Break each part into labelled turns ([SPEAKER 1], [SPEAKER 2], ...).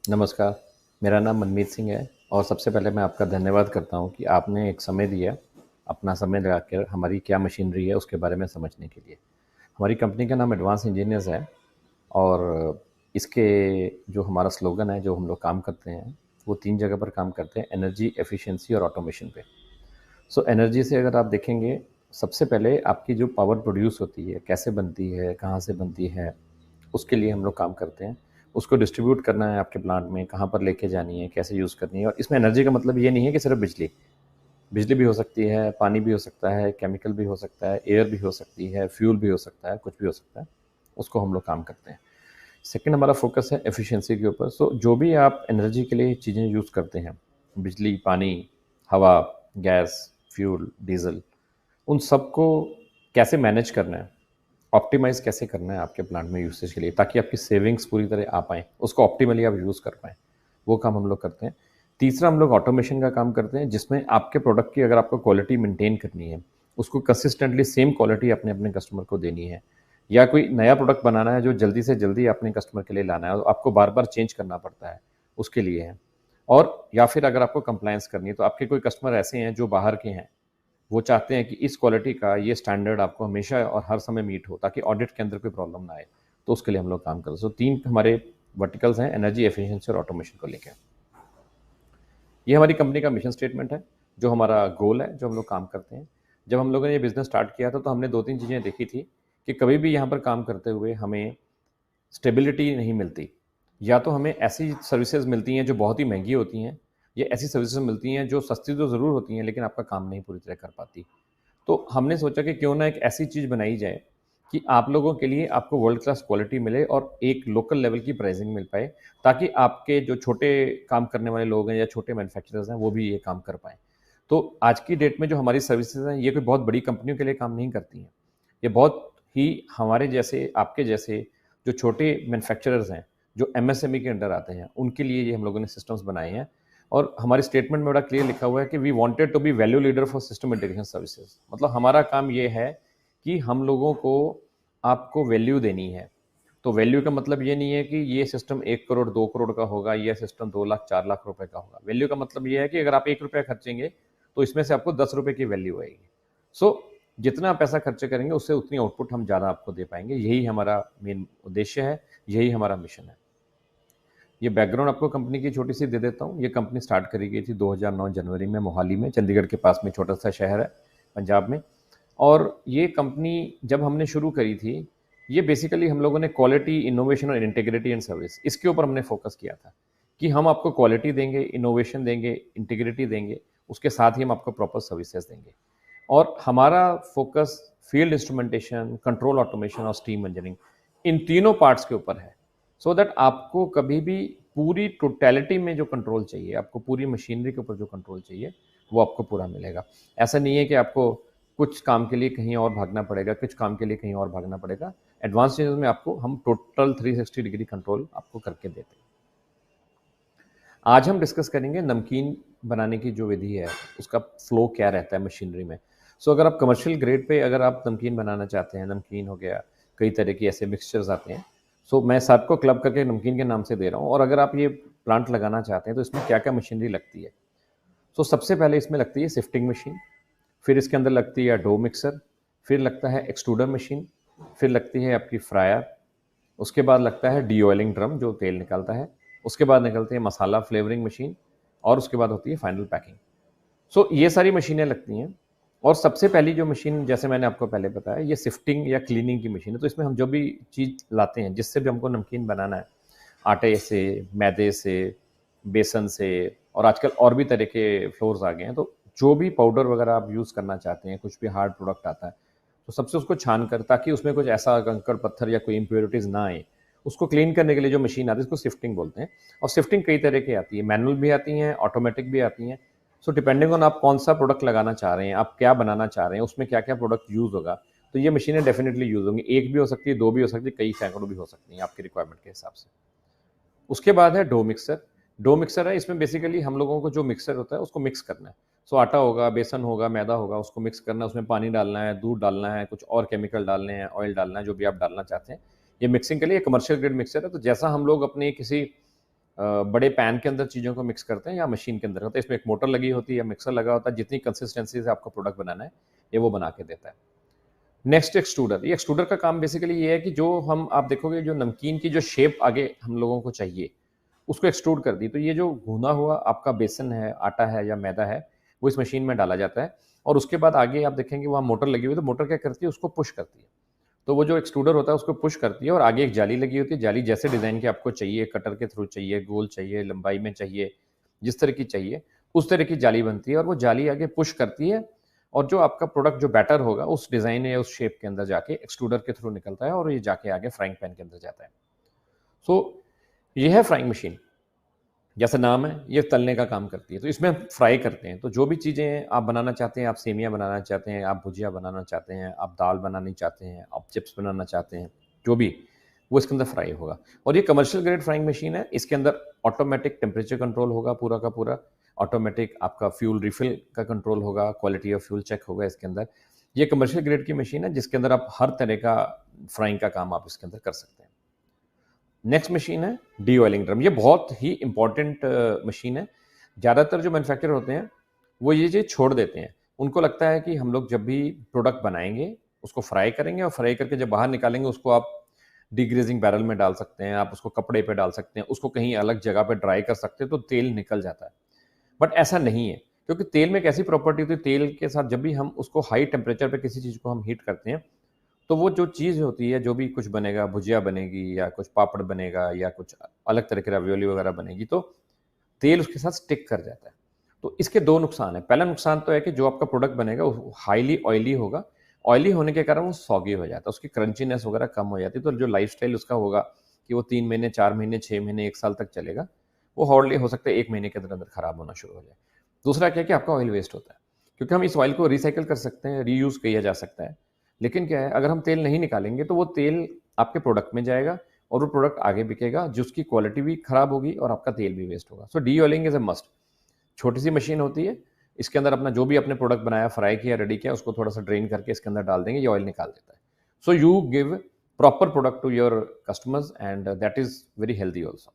[SPEAKER 1] नमस्कार, मेरा नाम मनमीत सिंह है और सबसे पहले मैं आपका धन्यवाद करता हूँ कि आपने एक समय दिया, अपना समय लगाकर हमारी क्या मशीनरी है उसके बारे में समझने के लिए। हमारी कंपनी का नाम एडवांस इंजीनियर्स है और इसके जो हमारा स्लोगन है, जो हम लोग काम करते हैं, वो 3 जगह पर काम करते हैं, एनर्जी, एफिशिएंसी और ऑटोमेशन पे। सो एनर्जी से अगर आप देखेंगे, सबसे पहले आपकी जो पावर प्रोड्यूस होती है, कैसे बनती है, कहाँ से बनती है, उसके लिए हम लोग काम करते हैं। उसको डिस्ट्रीब्यूट करना है आपके प्लांट में, कहाँ पर लेके जानी है, कैसे यूज़ करनी है। और इसमें एनर्जी का मतलब ये नहीं है कि सिर्फ बिजली। बिजली भी हो सकती है, पानी भी हो सकता है, केमिकल भी हो सकता है, एयर भी हो सकती है, फ्यूल भी हो सकता है, कुछ भी हो सकता है। उसको हम लोग काम करते हैं। सेकंड हमारा फोकस है एफिशिएंसी के ऊपर। सो जो भी आप एनर्जी के लिए चीज़ें यूज़ करते हैं, बिजली, पानी, हवा, गैस, फ्यूल, डीजल, उन सबको कैसे मैनेज करना है, ऑप्टिमाइज़ कैसे करना है आपके प्लांट में यूसेज के लिए, ताकि आपकी सेविंग्स पूरी तरह आ पाएँ, उसको ऑप्टिमली आप यूज़ कर पाएँ, वो काम हम लोग करते हैं। तीसरा हम लोग ऑटोमेशन का काम करते हैं, जिसमें आपके प्रोडक्ट की अगर आपको क्वालिटी मेंटेन करनी है, उसको कंसिस्टेंटली सेम क्वालिटी अपने अपने कस्टमर को देनी है, या कोई नया प्रोडक्ट बनाना है जो जल्दी से जल्दी अपने कस्टमर के लिए लाना है और आपको बार बार चेंज करना पड़ता है, उसके लिए है। और या फिर अगर आपको कंप्लायंस करनी है, तो आपके कोई कस्टमर ऐसे हैं जो बाहर के हैं, वो चाहते हैं कि इस क्वालिटी का ये स्टैंडर्ड आपको हमेशा और हर समय मीट हो, ताकि ऑडिट के अंदर कोई प्रॉब्लम ना आए। तो उसके लिए हम लोग काम करते हैं। सो 3 हमारे वर्टिकल्स हैं, एनर्जी, एफिशिएंसी और ऑटोमेशन को लेके। ये हमारी कंपनी का मिशन स्टेटमेंट है, जो हमारा गोल है, जो हम लोग काम करते हैं। जब हम लोगों ने ये बिज़नेस स्टार्ट किया था, तो हमने 2-3 चीज़ें देखी थी कि कभी भी यहाँ पर काम करते हुए हमें स्टेबिलिटी नहीं मिलती। या तो हमें ऐसी सर्विसेज मिलती हैं जो बहुत ही महंगी होती हैं, या ऐसी सर्विसेज मिलती हैं जो सस्ती तो ज़रूर होती हैं, लेकिन आपका काम नहीं पूरी तरह कर पाती। तो हमने सोचा कि क्यों ना एक ऐसी चीज़ बनाई जाए कि आप लोगों के लिए आपको वर्ल्ड क्लास क्वालिटी मिले और एक लोकल लेवल की प्राइसिंग मिल पाए, ताकि आपके जो छोटे काम करने वाले लोग हैं या छोटे मैन्युफैक्चरर्स हैं, वो भी ये काम कर पाएँ। तो आज की डेट में जो हमारी सर्विसेज हैं, ये कोई बहुत बड़ी कंपनियों के लिए काम नहीं करती हैं। ये बहुत ही हमारे जैसे, आपके जैसे जो छोटे मैन्युफैक्चरर्स हैं, जो एमएसएमई के अंडर आते हैं, उनके लिए ये हम लोगों ने सिस्टम्स बनाए हैं। और हमारे स्टेटमेंट में बड़ा क्लियर लिखा हुआ है कि we wanted to be value leader for system integration services. मतलब हमारा काम ये है कि हम लोगों को आपको वैल्यू देनी है। तो वैल्यू का मतलब ये नहीं है कि ये सिस्टम 1 करोड़ 2 करोड़ का होगा, ये सिस्टम 2 लाख 4 लाख रुपए का होगा। वैल्यू का मतलब ये है कि अगर आप 1 रुपया खर्चेंगे, तो इसमें से आपको 10 रुपए की वैल्यू आएगी। सो जितना पैसा खर्च करेंगे, उससे उतनी आउटपुट हम ज़्यादा आपको दे पाएंगे। यही हमारा मेन उद्देश्य है, यही हमारा मिशन है। ये बैकग्राउंड आपको कंपनी की छोटी सी दे देता हूँ। ये कंपनी स्टार्ट करी गई थी 2009 जनवरी में, मोहाली में, चंडीगढ़ के पास में छोटा सा शहर है पंजाब में। और ये कंपनी जब हमने शुरू करी थी, ये बेसिकली हम लोगों ने क्वालिटी, इनोवेशन और इंटीग्रिटी एंड सर्विस, इसके ऊपर हमने फोकस किया था कि हम आपको क्वालिटी देंगे, इनोवेशन देंगे, इंटीग्रिटी देंगे, उसके साथ ही हम आपको प्रॉपर सर्विसेज देंगे। और हमारा focus field instrumentation, control automation और स्टीम इंजीनियरिंग, इन तीनों पार्ट्स के ऊपर है। सो दैट आपको कभी भी पूरी टोटलिटी में जो कंट्रोल चाहिए, आपको पूरी मशीनरी के ऊपर जो कंट्रोल चाहिए, वो आपको पूरा मिलेगा। ऐसा नहीं है कि आपको कुछ काम के लिए कहीं और भागना पड़ेगा, कुछ काम के लिए कहीं और भागना पड़ेगा। एडवांस चीज़ों में आपको हम टोटल 360 डिग्री कंट्रोल आपको करके देते हैं। आज हम डिस्कस करेंगे नमकीन बनाने की जो विधि है, उसका फ्लो क्या रहता है मशीनरी में। सो अगर आप कमर्शियल ग्रेड पे अगर आप नमकीन बनाना चाहते हैं, नमकीन हो गया, कई तरह की ऐसे मिक्सचर्स आते हैं। सो मैं सबको क्लब करके नमकीन के नाम से दे रहा हूँ। और अगर आप ये प्लांट लगाना चाहते हैं, तो इसमें क्या क्या मशीनरी लगती है। सो सबसे पहले इसमें लगती है सिफ्टिंग मशीन, फिर इसके अंदर लगती है डो मिक्सर, फिर लगता है एक्सट्रूडर मशीन, फिर लगती है आपकी फ्रायर, उसके बाद लगता है डी ऑयलिंग ड्रम जो तेल निकालता है, उसके बाद निकलती है मसाला फ्लेवरिंग मशीन, और उसके बाद होती है फाइनल पैकिंग। सो ये सारी मशीनें लगती हैं। और सबसे पहली जो मशीन, जैसे मैंने आपको पहले बताया, ये सिफ्टिंग या क्लीनिंग की मशीन है। तो इसमें हम जो भी चीज़ लाते हैं, जिससे भी हमको नमकीन बनाना है, आटे से, मैदे से, बेसन से, और आजकल और भी तरह के फ्लोर्स आ गए हैं, तो जो भी पाउडर वगैरह आप यूज़ करना चाहते हैं, कुछ भी हार्ड प्रोडक्ट आता है, तो सबसे उसको छान कर, ताकि उसमें कुछ ऐसा कंकड़ पत्थर या कोई इम्प्योरिटीज़ ना आए, उसको क्लीन करने के लिए जो मशीन आती है, उसको सिफ्टिंग बोलते हैं। और सिफ्टिंग कई तरह की आती है, मैनुअल भी आती हैं, ऑटोमेटिक भी आती हैं। सो डिपेंडिंग ऑन आप कौन सा प्रोडक्ट लगाना चाह रहे हैं, आप क्या बनाना चाह रहे हैं, उसमें क्या क्या प्रोडक्ट यूज़ होगा, तो ये मशीनें डेफिनेटली यूज़ होंगी। एक भी हो सकती है, दो भी हो सकती है, कई सैकड़ों भी हो सकती हैं आपकी रिक्वायरमेंट के हिसाब से। उसके बाद है डो मिक्सर। डो मिक्सर है, इसमें बेसिकली हम लोगों को जो मिक्सर होता है, उसको मिक्स करना है। सो आटा होगा, बेसन होगा, मैदा होगा, उसको मिक्स करना है, उसमें पानी डालना है, दूध डालना है, कुछ और केमिकल डालने हैं, ऑयल डालना है, जो भी आप डालना चाहते हैं। ये मिक्सिंग के लिए कमर्शियल ग्रेड मिक्सर है। तो जैसा हम लोग अपनी किसी बड़े पैन के अंदर चीज़ों को मिक्स करते हैं या मशीन के अंदर होता है। इसमें एक मोटर लगी होती है या मिक्सर लगा होता है, जितनी कंसिस्टेंसी से आपको प्रोडक्ट बनाना है ये वो बना के देता है। नेक्स्ट एक्सट्रूडर, ये एक्सट्रूडर का काम बेसिकली ये है कि जो हम आप देखोगे जो नमकीन की जो शेप आगे हम लोगों को चाहिए उसको एक्सट्रूड कर दी। तो ये जो भुना हुआ आपका बेसन है, आटा है या मैदा है, वो इस मशीन में डाला जाता है और उसके बाद आगे आप देखेंगे वहाँ मोटर लगी हुई है, तो मोटर क्या करती है उसको पुश करती है। तो वो जो एक्सट्रूडर होता है उसको पुश करती है और आगे एक जाली लगी होती है। जाली जैसे डिज़ाइन की आपको चाहिए, कटर के थ्रू चाहिए, गोल चाहिए, लंबाई में चाहिए, जिस तरह की चाहिए उस तरह की जाली बनती है और वो जाली आगे पुश करती है और जो आपका प्रोडक्ट जो बैटर होगा उस डिज़ाइन या उस शेप के अंदर जाके एक्सट्रूडर के थ्रू निकलता है और ये जाके आगे फ्राइंग पैन के अंदर जाता है। सो ये है फ्राइंग मशीन, जैसा नाम है ये तलने का काम करती है। तो इसमें हम फ्राई करते हैं। तो जो भी चीज़ें आप बनाना चाहते हैं, आप सेमियाँ बनाना चाहते हैं, आप भुजिया बनाना चाहते हैं, आप दाल बनानी चाहते हैं, आप चिप्स बनाना चाहते हैं, जो भी, वो इसके अंदर फ्राई होगा। और ये कमर्शियल ग्रेड फ्राइंग मशीन है। इसके अंदर ऑटोमेटिक टेम्परेचर कंट्रोल होगा पूरा का पूरा, ऑटोमेटिक आपका फ्यूल रिफिल का कंट्रोल होगा, क्वालिटी ऑफ फ्यूल चेक होगा इसके अंदर। ये कमर्शियल ग्रेड की मशीन है जिसके अंदर आप हर तरह का फ्राइंग का काम आप इसके अंदर कर सकते हैं। नेक्स्ट मशीन है डी ऑयलिंग ड्रम। ये बहुत ही इंपॉर्टेंट मशीन है। ज़्यादातर जो मैन्युफैक्चरर होते हैं वो ये चीज़ छोड़ देते हैं। उनको लगता है कि हम लोग जब भी प्रोडक्ट बनाएंगे उसको फ्राई करेंगे और फ्राई करके जब बाहर निकालेंगे उसको आप डिग्रेजिंग बैरल में डाल सकते हैं, आप उसको कपड़े पे डाल सकते हैं, उसको कहीं अलग जगह पे ड्राई कर सकते हैं तो तेल निकल जाता है। बट ऐसा नहीं है, क्योंकि तेल में एक ऐसी प्रॉपर्टी होती है, तेल के साथ जब भी हम उसको हाई टेम्परेचर पे किसी चीज़ को हम हीट करते हैं तो वो जो चीज़ होती है, जो भी कुछ बनेगा, भुजिया बनेगी या कुछ पापड़ बनेगा या कुछ अलग तरह की रवियोली वगैरह बनेगी, तो तेल उसके साथ स्टिक कर जाता है। तो इसके 2 नुकसान हैं। पहला नुकसान तो है कि जो आपका प्रोडक्ट बनेगा वो हाईली ऑयली होगा। ऑयली होने के कारण वो सॉगी हो जाता है, उसकी क्रंचीनेस वगैरह कम हो जाती है। तो जो लाइफ़स्टाइल उसका होगा कि वो 3 महीने, 4 महीने, 6 महीने, 1 साल तक चलेगा, वो हार्डली हो सकता है 1 महीने के अंदर-अंदर खराब होना शुरू हो जाए। दूसरा क्या है कि आपका ऑयल वेस्ट होता है, क्योंकि हम इस ऑयल को रिसाइकिल कर सकते हैं, रीयूज़ किया जा सकता है। लेकिन क्या है, अगर हम तेल नहीं निकालेंगे तो वो तेल आपके प्रोडक्ट में जाएगा और वो प्रोडक्ट आगे बिकेगा, जिसकी क्वालिटी भी खराब होगी और आपका तेल भी वेस्ट होगा। So deoiling is a must. छोटी सी मशीन होती है, इसके अंदर अपना जो भी आपने प्रोडक्ट बनाया, फ्राई किया, रेडी किया, उसको थोड़ा सा ड्रेन करके इसके अंदर डाल देंगे, ये ऑयल निकाल देता है। So you give proper product to your customers and that is very healthy also.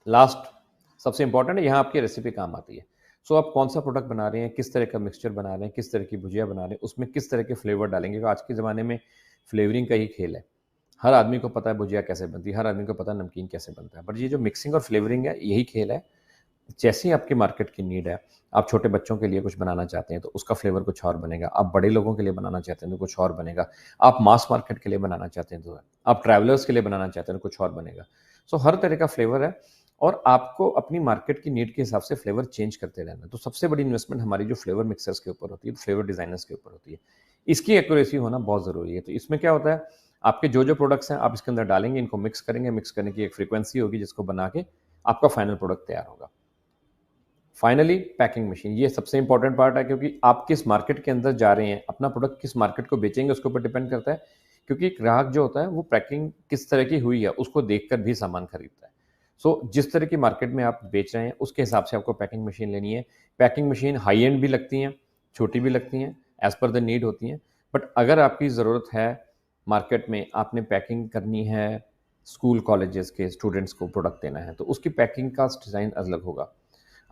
[SPEAKER 1] Last सबसे इंपॉर्टेंट है, यहाँ आपकी रेसिपी काम आती है। सो आप कौन सा प्रोडक्ट बना रहे हैं, किस तरह का मिक्सचर बना रहे हैं, किस तरह की भुजिया बना रहे हैं, उसमें किस तरह के फ्लेवर डालेंगे, क्योंकि आज के ज़माने में फ्लेवरिंग का ही खेल है। हर आदमी को पता है भुजिया कैसे बनती है, हर आदमी को पता है नमकीन कैसे बनता है, बट ये जो मिक्सिंग और फ्लेवरिंग है यही खेल है। जैसे ही आपकी मार्केट की नीड है, आप छोटे बच्चों के लिए कुछ बनाना चाहते हैं तो उसका फ्लेवर कुछ और बनेगा, आप बड़े लोगों के लिए बनाना चाहते हैं तो कुछ और बनेगा, आप मास मार्केट के लिए बनाना चाहते हैं तो आप ट्रैवलर्स के लिए बनाना चाहते हैं तो कुछ और बनेगा। सो हर तरह का फ्लेवर है और आपको अपनी मार्केट की नीड के हिसाब से फ्लेवर चेंज करते रहना है। तो सबसे बड़ी इन्वेस्टमेंट हमारी जो फ्लेवर मिक्सर्स के ऊपर होती है, फ्लेवर डिजाइनर्स के ऊपर होती है, इसकी एक्यूरेसी होना बहुत ज़रूरी है। तो इसमें क्या होता है, आपके जो जो प्रोडक्ट्स हैं आप इसके अंदर डालेंगे, इनको मिक्स करेंगे, मिक्स करने की एक फ्रीक्वेंसी होगी जिसको बना के आपका फाइनल प्रोडक्ट तैयार होगा। फाइनली पैकिंग मशीन, ये सबसे इंपॉर्टेंट पार्ट है, क्योंकि आप किस मार्केट के अंदर जा रहे हैं, अपना प्रोडक्ट किस मार्केट को बेचेंगे उसके ऊपर डिपेंड करता है। क्योंकि ग्राहक जो होता है वो पैकिंग किस तरह की हुई है उसको देखकर भी सामान खरीदता है। सो जिस तरह की मार्केट में आप बेच रहे हैं उसके हिसाब से आपको पैकिंग मशीन लेनी है। पैकिंग मशीन हाई एंड भी लगती हैं, छोटी भी लगती हैं, एज पर द नीड होती हैं। बट अगर आपकी ज़रूरत है मार्केट में, आपने पैकिंग करनी है, स्कूल कॉलेजेस के स्टूडेंट्स को प्रोडक्ट देना है, तो उसकी पैकिंग का डिज़ाइन अलग होगा।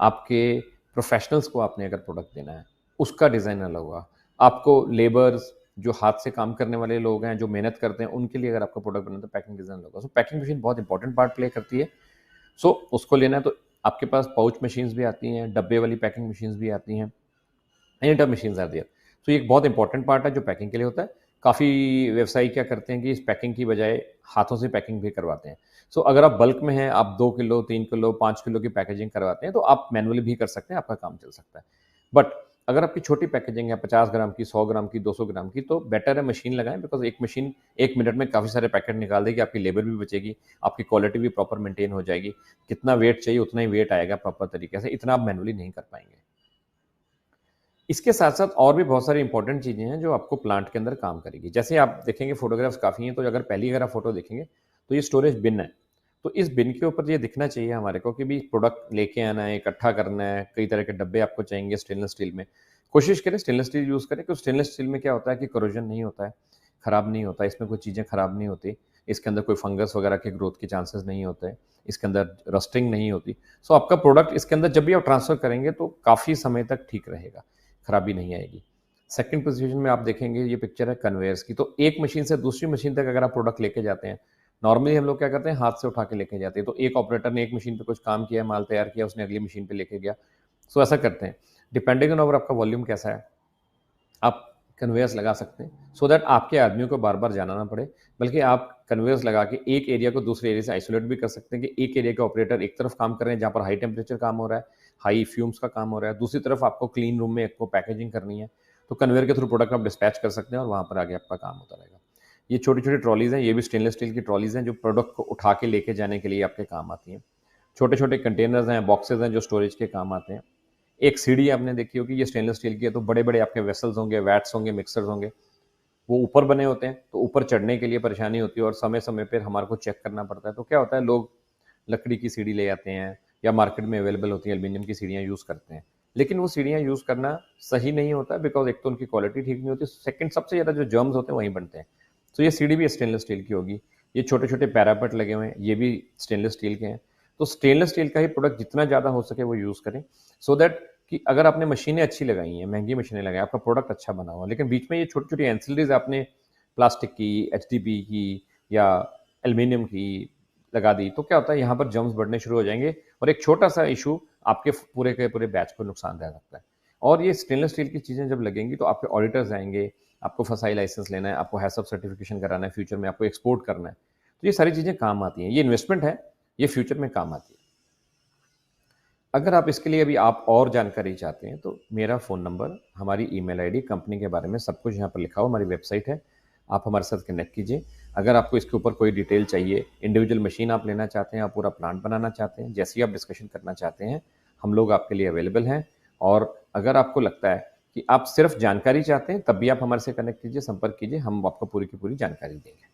[SPEAKER 1] आपके प्रोफेशनल्स को आपने अगर प्रोडक्ट देना है उसका डिज़ाइन अलग होगा। आपको लेबर्स जो हाथ से काम करने वाले लोग हैं, जो मेहनत करते हैं, उनके लिए अगर आपको प्रोडक्ट बनाना है तो पैकिंग डिज़ाइन अलग होगा। सो पैकिंग मशीन बहुत इंपॉर्टेंट पार्ट प्ले करती है। सो उसको लेना है तो आपके पास पाउच मशीन्स भी आती हैं, डब्बे वाली पैकिंग मशीन्स भी आती हैं, any type machines are there. So ये एक बहुत इंपॉर्टेंट पार्ट है जो पैकिंग के लिए होता है। काफ़ी व्यवसायी क्या करते हैं कि इस पैकिंग की बजाय हाथों से पैकिंग भी करवाते हैं। सो अगर आप बल्क में हैं, आप 2 किलो, 3 किलो, 5 किलो की पैकेजिंग करवाते हैं तो आप मैनुअली भी कर सकते हैं, आपका काम चल सकता है। बट अगर आपकी छोटी पैकेजिंग है 50 ग्राम की, 100 ग्राम की, 200 ग्राम की, तो बेटर है मशीन लगाएं, बिकॉज एक मशीन 1 मिनट में काफ़ी सारे पैकेट निकाल देगी, आपकी लेबर भी बचेगी, आपकी क्वालिटी भी प्रॉपर मेंटेन हो जाएगी। कितना वेट चाहिए उतना ही वेट आएगा प्रॉपर तरीके से, इतना आप मैनुअली नहीं कर पाएंगे। इसके साथ साथ और भी बहुत सारी इंपॉर्टेंट चीज़ें हैं जो आपको प्लांट के अंदर काम करेगी। जैसे आप देखेंगे फोटोग्राफ्स काफ़ी हैं, तो अगर आप फोटो देखेंगे तो ये स्टोरेज बिन है। तो इस बिन के ऊपर ये दिखना चाहिए हमारे को कि भी प्रोडक्ट लेके आना है, इकट्ठा करना है, कई तरह के डब्बे आपको चाहिए स्टेनलेस स्टील में। कोशिश करें स्टेनलेस स्टील यूज़ करें, क्योंकि स्टेनलेस स्टील में क्या होता है कि करोजन नहीं होता है। ख़राब नहीं होता, इसमें कोई चीज़ें ख़राब नहीं होती, इसके अंदर कोई फंगस वगैरह के ग्रोथ के चांसेस नहीं होते, इसके अंदर रस्टिंग नहीं होती। सो आपका प्रोडक्ट इसके अंदर जब भी आप ट्रांसफ़र करेंगे तो काफ़ी समय तक ठीक रहेगा, खराबी नहीं आएगी। सेकंड पोज़ीशन में आप देखेंगे ये पिक्चर है कन्वेयर्स की, तो एक मशीन से दूसरी मशीन तक अगर आप प्रोडक्ट लेके जाते हैं, नॉर्मली हम लोग क्या करते हैं हाथ से उठा के लेके जाते हैं, तो एक ऑपरेटर ने एक मशीन पे कुछ काम किया, माल तैयार किया, उसने अगली मशीन पे लेके गया। सो ऐसा करते हैं। डिपेंडिंग ऑन आपका वॉल्यूम कैसा है, आप कन्वेयर्स लगा सकते हैं सो दैट आपके आदमियों को बार-बार जाना ना पड़े, बल्कि आप कन्वेयर्स लगा के एक एरिया को दूसरे एरिया से आइसोलेट भी कर सकते हैं कि एक एरिया के ऑपरेटर एक तरफ काम कर रहे हैं जहाँ पर हाई टेम्परेचर काम हो रहा है, हाई फ्यूम्स का काम हो रहा है, दूसरी तरफ आपको क्लीन रूम में आपको पैकेजिंग करनी है, तो कन्वेयर के थ्रू प्रोडक्ट आप डिस्पैच कर सकते हैं और वहाँ पर आगे आपका काम होता रहेगा। ये छोटी-छोटी ट्रॉलीज़ हैं, ये भी स्टेनलेस स्टील की ट्रॉलीज़ हैं जो प्रोडक्ट को उठा के लेके जाने के लिए आपके काम आती हैं। छोटे-छोटे कंटेनर्स हैं, बॉक्सेज़ हैं जो स्टोरेज के काम आते हैं। एक सीढ़ी आपने देखी होगी, ये स्टेनलेस स्टील की है, तो बड़े-बड़े आपके वेसल्स होंगे, वैट्स होंगे, मिक्सर्स होंगे, वो ऊपर बने होते हैं, तो ऊपर चढ़ने के लिए परेशानी होती है और समय-समय पे हमारे को चेक करना पड़ता है। तो क्या होता है, लोग लकड़ी की सीढ़ी ले आते हैं या मार्केट में अवेलेबल होती है एल्यूमीनियम की सीढ़ियाँ यूज़ करते हैं। लेकिन वो सीढ़ियाँ यूज़ करना सही नहीं होता बिकॉज़ एक तो उनकी क्वालिटी ठीक नहीं होती, सेकंड सबसे ज़्यादा जो जर्म्स होते हैं वहीं बनते हैं। तो ये सीढ़ी भी स्टेनलेस स्टील की होगी। ये छोटे-छोटे पैरापेट लगे हुए हैं, ये भी स्टेनलेस स्टील के हैं। तो स्टेनलेस स्टील का ही प्रोडक्ट जितना ज़्यादा हो सके वो यूज़ करें, सो दैट कि अगर आपने मशीनें अच्छी लगाई हैं, महँगी मशीनें लगाई हैं, आपका प्रोडक्ट अच्छा बना हुआ है, लेकिन बीच में ये छोटी-छोटी एंसिलरीज़ आपने प्लास्टिक की, एचडीपी की या एल्यूमीनियम की लगा दी, तो क्या होता है यहाँ पर जर्म्स बढ़ने शुरू हो जाएँगे और एक छोटा-सा इश्यू आपके पूरे के पूरे बैच को नुकसान दे सकता है। और ये स्टेनलेस स्टील की चीज़ें जब लगेंगी तो आपके ऑडिटर्स आएँगे, आपको फसाई लाइसेंस लेना है, आपको हैज़ सर्टिफिकेशन कराना है, फ्यूचर में आपको एक्सपोर्ट करना है। तो ये सारी चीज़ें काम आती हैं। ये इन्वेस्टमेंट है, ये फ्यूचर में काम आती है। अगर आप इसके लिए अभी आप और जानकारी चाहते हैं, तो मेरा फ़ोन नंबर, हमारी ईमेल आईडी, कंपनी के बारे में सब कुछ यहाँ पर लिखा हुआ, हमारी वेबसाइट है। आप हमारे साथ कनेक्ट कीजिए। अगर आपको इसके ऊपर कोई डिटेल चाहिए, इंडिविजुअल मशीन आप लेना चाहते हैं, आप पूरा प्लांट बनाना चाहते हैं, जैसी आप डिस्कशन करना चाहते हैं, हम लोग आपके लिए अवेलेबल हैं। और अगर आपको लगता है कि आप सिर्फ जानकारी चाहते हैं, तब भी आप हमारे से कनेक्ट कीजिए, संपर्क कीजिए, हम आपको पूरी की पूरी जानकारी देंगे।